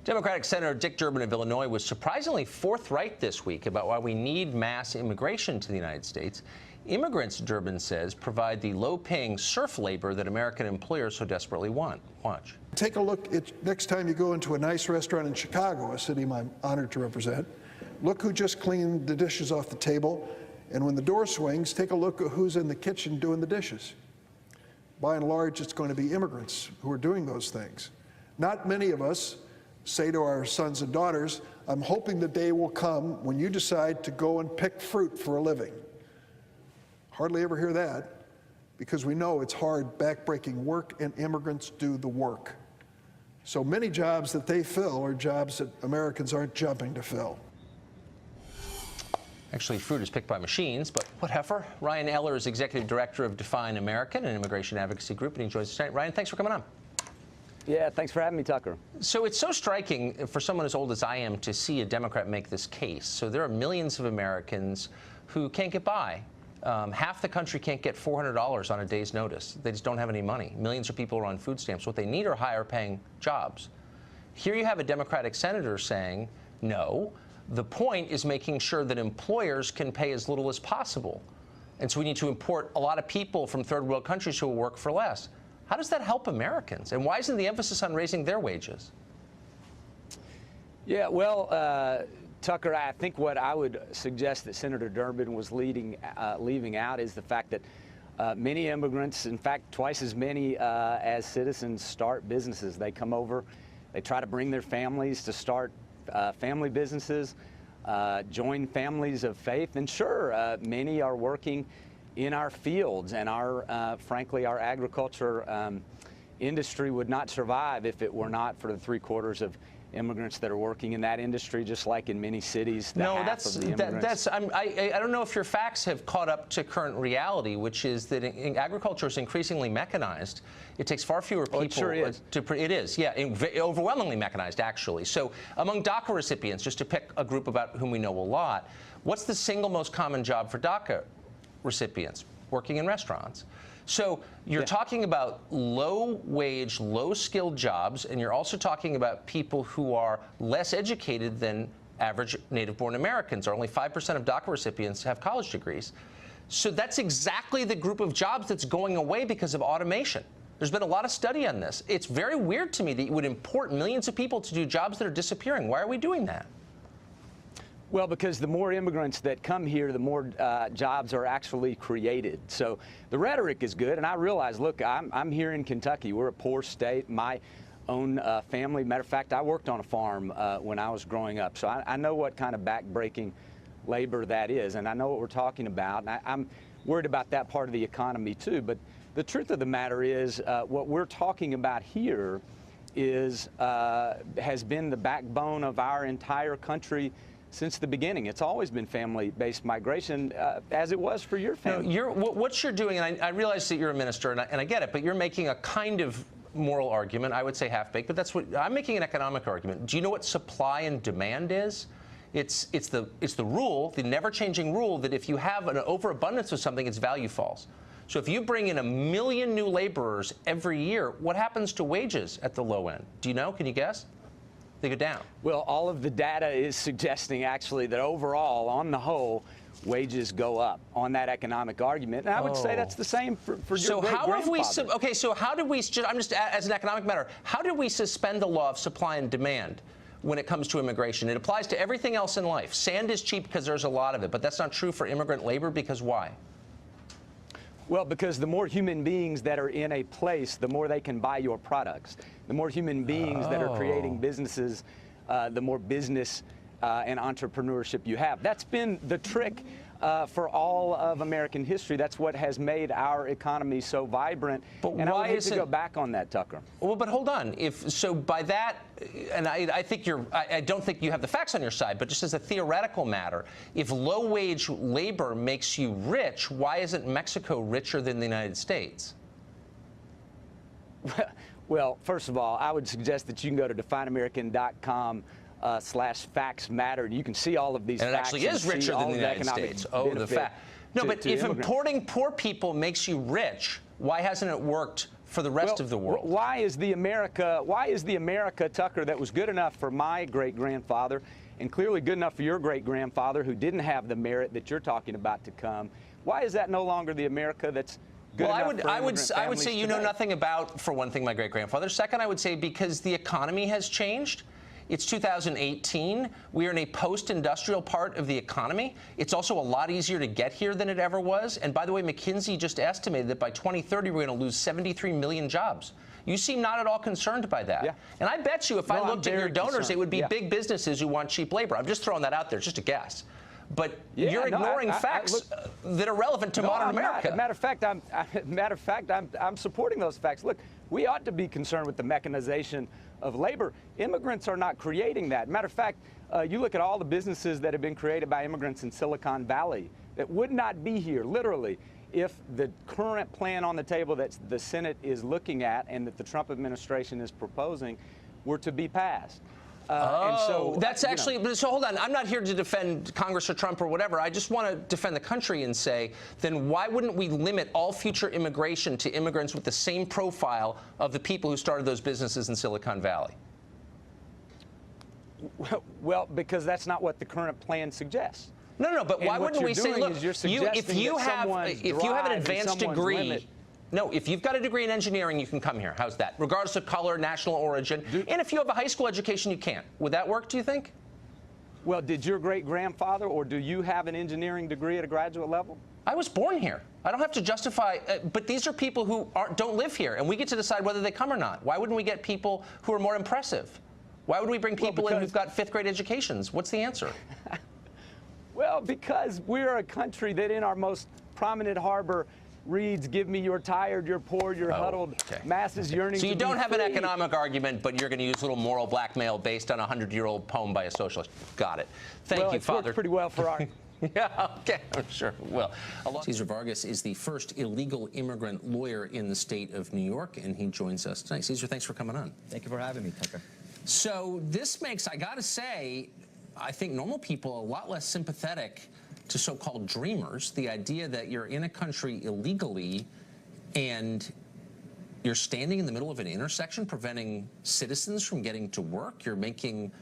Democratic Senator Dick Durbin of Illinois was surprisingly forthright this week about why we need mass immigration to the United States. Immigrants, Durbin says, provide the low-paying serf labor that American employers so desperately want. Watch. Take a look next time you go into a nice restaurant in Chicago, a city I'm honored to represent. Look who just cleaned the dishes off the table, and when the door swings, take a look at who's in the kitchen doing the dishes. By and large, it's going to be immigrants who are doing those things. Not many of us say to our sons and daughters, I'm hoping the day will come when you decide to go and pick fruit for a living. Hardly ever hear that, because we know it's hard, backbreaking work, and immigrants do the work. So many jobs that they fill are jobs that Americans aren't jumping to fill. Actually, fruit is picked by machines, but whatever. Ryan Eller is Executive Director of Define American, an immigration advocacy group, and he joins us tonight. Ryan, thanks for coming on. Yeah, thanks for having me, Tucker. So it's so striking for someone as old as I am to see a Democrat make this case. So there are millions of Americans who can't get by. Half the country can't get $400 on a day's notice. They just don't have any money. Millions of people are on food stamps. What they need are higher paying jobs. Here you have a Democratic senator saying, no, the point is making sure that employers can pay as little as possible. And so we need to import a lot of people from third world countries who will work for less. How does that help Americans? And why isn't the emphasis on raising their wages? Yeah, well, Tucker, I think what I would suggest that Senator Durbin was leaving out is the fact that many immigrants, in fact, twice as many as citizens, start businesses. They come over, they try to bring their families to start family businesses, join families of faith, and sure, many are working in our fields, and frankly, our agriculture industry would not survive if it were not for the 3/4 of immigrants that are working in that industry, just like in many cities. No, I don't know if your facts have caught up to current reality, which is that agriculture is increasingly mechanized. It takes far fewer people. Oh, it sure is. It is, yeah, overwhelmingly mechanized, actually. So among DACA recipients, just to pick a group about whom we know a lot, what's the single most common job for DACA recipients? Working in restaurants. So you're talking about low-wage, low-skilled jobs, and you're also talking about people who are less educated than average native-born Americans. Only 5% of DACA recipients have college degrees. So that's exactly the group of jobs that's going away because of automation. There's been a lot of study on this. It's very weird to me that you would import millions of people to do jobs that are disappearing. Why are we doing that? Well, because the more immigrants that come here, the more jobs are actually created. So the rhetoric is good, and I realize, look, I'm here in Kentucky. We're a poor state. My own family, matter of fact, I worked on a farm when I was growing up, so I know what kind of backbreaking labor that is, and I know what we're talking about. And I'm worried about that part of the economy too. But the truth of the matter is, what we're talking about here is has been the backbone of our entire country since the beginning. It's always been family-based migration, as it was for your family. No, what you're doing, and I realize that you're a minister, and I get it, but you're making a kind of moral argument. I would say half-baked, but that's what I'm making, an economic argument. Do you know what supply and demand is? It's the rule, the never-changing rule, that if you have an overabundance of something, its value falls. So if you bring in 1 million new laborers every year, what happens to wages at the low end? Do you know? Can you guess? They go down. Well, all of the data is suggesting actually that overall, on the whole, wages go up on that economic argument. And I would say that's the same for your great-grandfather. Okay, so how did we, I'm just, as an economic matter, how did we suspend the law of supply and demand when it comes to immigration? It applies to everything else in life. Sand is cheap because there's a lot of it, but that's not true for immigrant labor, because why? Well, because the more human beings that are in a place, the more they can buy your products. The more human beings that are creating businesses, the more business and entrepreneurship you have. That's been the trick for all of American history. That's what has made our economy so vibrant. But and why I hate to go back on that, Tucker. Well, but hold on. So by that, and I think I don't think you have the facts on your side, but just as a theoretical matter, if low-wage labor makes you rich, why isn't Mexico richer than the United States? Well, first of all, I would suggest that you can go to defineamerican.com/facts matter. You can see all of these facts. And it actually is richer than the United States. Oh, the fact. No, but if importing poor people makes you rich, why hasn't it worked for the rest of the world. Why is the America, Tucker, that was good enough for my great-grandfather and clearly good enough for your great-grandfather who didn't have the merit that you're talking about to come, why is that no longer the America that's good enough for I would families say you know today? nothing about, for one thing, my great-grandfather. Second, I would say because the economy has changed. It's 2018. We are in a post-industrial part of the economy. It's also a lot easier to get here than it ever was. And by the way, McKinsey just estimated that by 2030, we're going to lose 73 million jobs. You seem not at all concerned by that. Yeah. And I bet you if I looked at your donors, concerned. it would be Yeah. big businesses who want cheap labor. I'm just throwing that out there. It's just a guess. But Yeah, you're no, ignoring I facts look, that are relevant to modern I'm not. America. Matter of fact, I'm supporting those facts. Look, we ought to be concerned with the mechanization of labor. Immigrants are not creating that. Matter of fact, you look at all the businesses that have been created by immigrants in Silicon Valley that would not be here, literally, if the current plan on the table that the Senate is looking at and that the Trump administration is proposing were to be passed. And so, that's actually, so hold on. I'm not here to defend Congress or Trump or whatever. I just want to defend the country and say, then why wouldn't we limit all future immigration to immigrants with the same profile of the people who started those businesses in Silicon Valley? Well, because that's not what the current plan suggests. No, but why wouldn't we say, look, if you have an advanced degree, no, if you've got a degree in engineering, you can come here. How's that? Regardless of color, national origin. And if you have a high school education, you can't. Would that work, do you think? Well, did your great-grandfather or do you have an engineering degree at a graduate level? I was born here. I don't have to justify, but these are people who don't live here, and we get to decide whether they come or not. Why wouldn't we get people who are more impressive? Why would we bring people in who've got fifth-grade educations? What's the answer? Well, because we're a country that in our most prominent harbor reads, give me your tired, your poor, your huddled masses yearning So you to don't be have an free. economic argument, but you're going to use a little moral blackmail based on a 100-year-old poem by a socialist. Got it. Thank you, Father. Worked pretty well for our... Yeah, okay, I'm sure it will. Cesar Vargas is the first illegal immigrant lawyer in the state of New York, and he joins us tonight. Cesar, thanks for coming on. Thank you for having me, Tucker. So this makes, I got to say, I think normal people a lot less sympathetic to so-called dreamers. The idea that you're in a country illegally and you're standing in the middle of an intersection preventing citizens from getting to work. You're making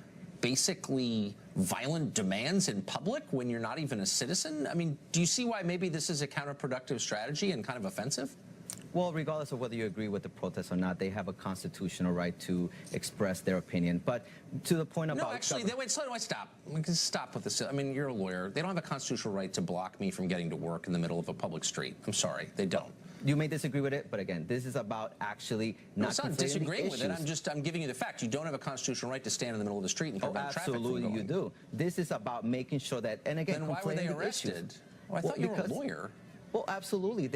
basically violent demands in public when you're not even a citizen. I mean, do you see why maybe this is a counterproductive strategy and kind of offensive? Well, regardless of whether you agree with the protests or not, they have a constitutional right to express their opinion. But to the point about... No, actually, stop. We can stop with this. I mean, you're a lawyer. They don't have a constitutional right to block me from getting to work in the middle of a public street. I'm sorry, they don't. You may disagree with it, but again, this is about actually not... No, it's not disagreeing with it. I'm giving you the fact. You don't have a constitutional right to stand in the middle of the street and prevent traffic from going. Absolutely, you do. This is about making sure that, and again, then why were they arrested? Well, I thought you were a lawyer. Well, absolutely.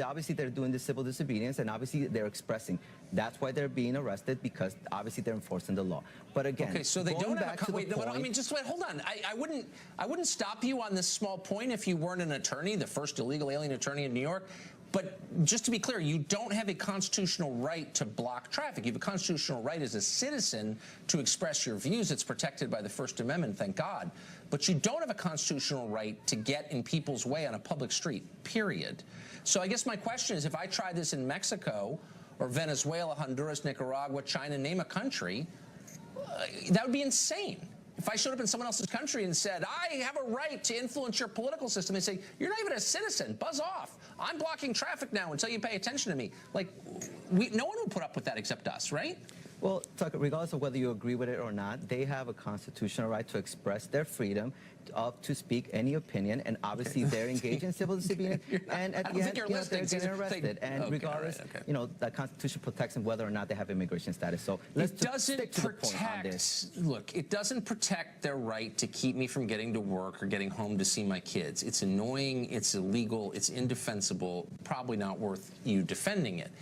Obviously, they're doing this civil disobedience, and obviously they're expressing. That's why they're being arrested, because obviously they're enforcing the law. But again, okay, so they don't have a wait. No, I mean, just wait. Hold on. I wouldn't stop you on this small point if you weren't an attorney, the first illegal alien attorney in New York. But just to be clear, you don't have a constitutional right to block traffic. You have a constitutional right as a citizen to express your views. It's protected by the First Amendment, thank God. But you don't have a constitutional right to get in people's way on a public street, period. So I guess my question is, if I tried this in Mexico or Venezuela, Honduras, Nicaragua, China, name a country, that would be insane. If I showed up in someone else's country and said, I have a right to influence your political system, they say, you're not even a citizen, buzz off. I'm blocking traffic now until you pay attention to me. Like, no one would put up with that except us, right? Well, Tucker, regardless of whether you agree with it or not, they have a constitutional right to express their freedom to speak any opinion, and obviously they're engaged in civil disobedience, and at the end, they're getting arrested. And regardless, the Constitution protects them whether or not they have immigration status. So let's stick to the point on this. Look, it doesn't protect their right to keep me from getting to work or getting home to see my kids. It's annoying, it's illegal, it's indefensible, probably not worth you defending it.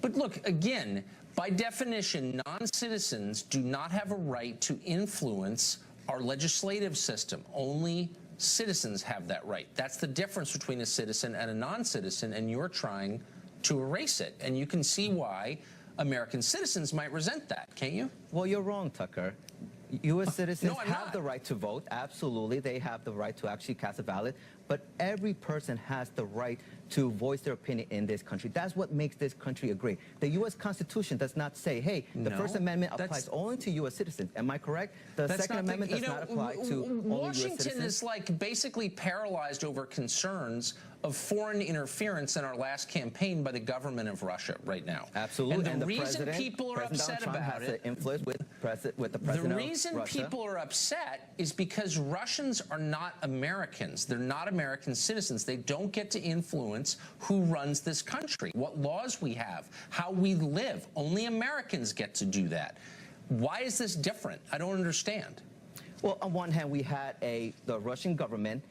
But look, again, by definition, non-citizens do not have a right to influence our legislative system. Only citizens have that right. That's the difference between a citizen and a non-citizen, and you're trying to erase it. And you can see why American citizens might resent that, can't you? Well, you're wrong, Tucker. U.S. citizens have the right to vote. Absolutely, they have the right to actually cast a ballot. but every person has the right to voice their opinion in this country. That's what makes this country a great. The U.S. Constitution does not say, hey, the First Amendment applies only to U.S. citizens. Am I correct? The Second Amendment does not apply to only U.S. Washington citizens. is like basically paralyzed over concerns of foreign interference in our last campaign by the government of Russia right now. Absolutely. And the reason people are upset about it, influence with the president the reason people are upset is because Russians are not Americans. They're not American citizens. They don't get to influence who runs this country, what laws we have, how we live. Only Americans get to do that. Why is this different? I don't understand. Well, on one hand, we had the Russian government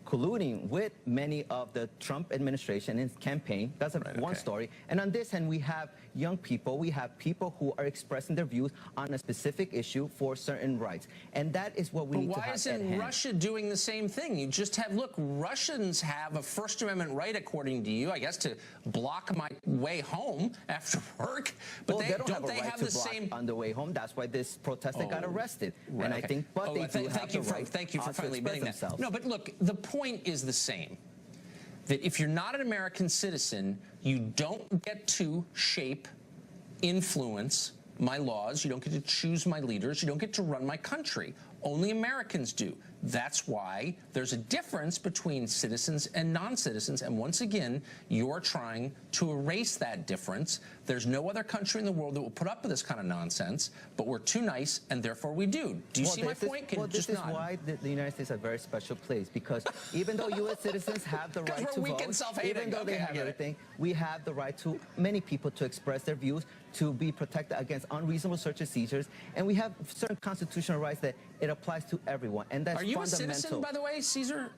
colluding with many of the Trump administration in his campaign. That's one story. And on this hand, we have young people. We have people who are expressing their views on a specific issue for certain rights. And that is what we need to have at hand. Why isn't Russia doing the same thing? You just have, look, Russians have a First Amendment right, according to you, I guess, to block my way home after work. But well, they don't have to the block same on the way home. That's why this protester got arrested. Right, and I think, but they do have the right thank you for finally admitting that. themselves. No, but look, the point is the same. That if you're not an American citizen, you don't get to shape, influence my laws. You don't get to choose my leaders. You don't get to run my country. Only Americans do. That's why there's a difference between citizens and non-citizens. And once again, you're trying to erase that difference. There's no other country in the world that will put up with this kind of nonsense, but we're too nice, and therefore we do. Do you see my point? This is why the United States is a very special place, because even though U.S. citizens have the right to vote, even though they have everything, we have the right to, many people, to express their views, to be protected against unreasonable search and seizures, and we have certain constitutional rights that it applies to everyone, and that's fundamental. Are you a citizen, by the way, Caesar?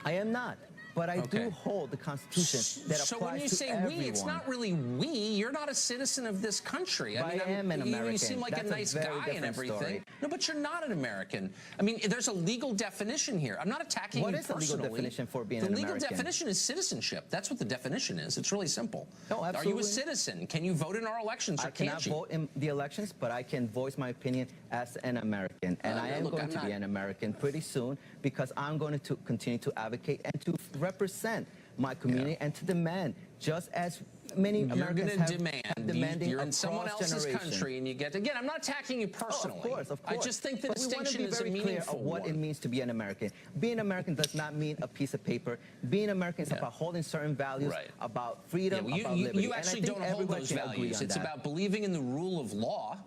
I am not. But I do hold the Constitution that applies to everyone. So when you say we, it's not really we. You're not a citizen of this country. I am an American. You seem like a nice guy and everything. Story. No, but you're not an American. I mean, there's a legal definition here. I'm not attacking you personally. What is the legal definition for being an American? The legal definition is citizenship. That's what the definition is. It's really simple. No, absolutely. Are you a citizen? Can you vote in our elections, or can't you? I cannot vote in the elections, but I can voice my opinion as an American. And I am going to be an American pretty soon, because I'm going to continue to advocate and to represent my community and to demand, just as many Americans have demanding you're in someone else's country, and you get, again, I'm not attacking you personally. Of course. I just think the distinction is a meaningful one. We want to be very clear of what it means to be an American. Being American does not mean a piece of paper. Being American is about holding certain values, about freedom, about liberty. You actually don't hold those values. It's about believing in the rule of law,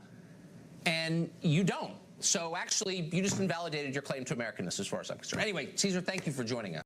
and you don't. So actually, you just invalidated your claim to Americanness, as far as I'm concerned. Anyway, Caesar, thank you for joining us.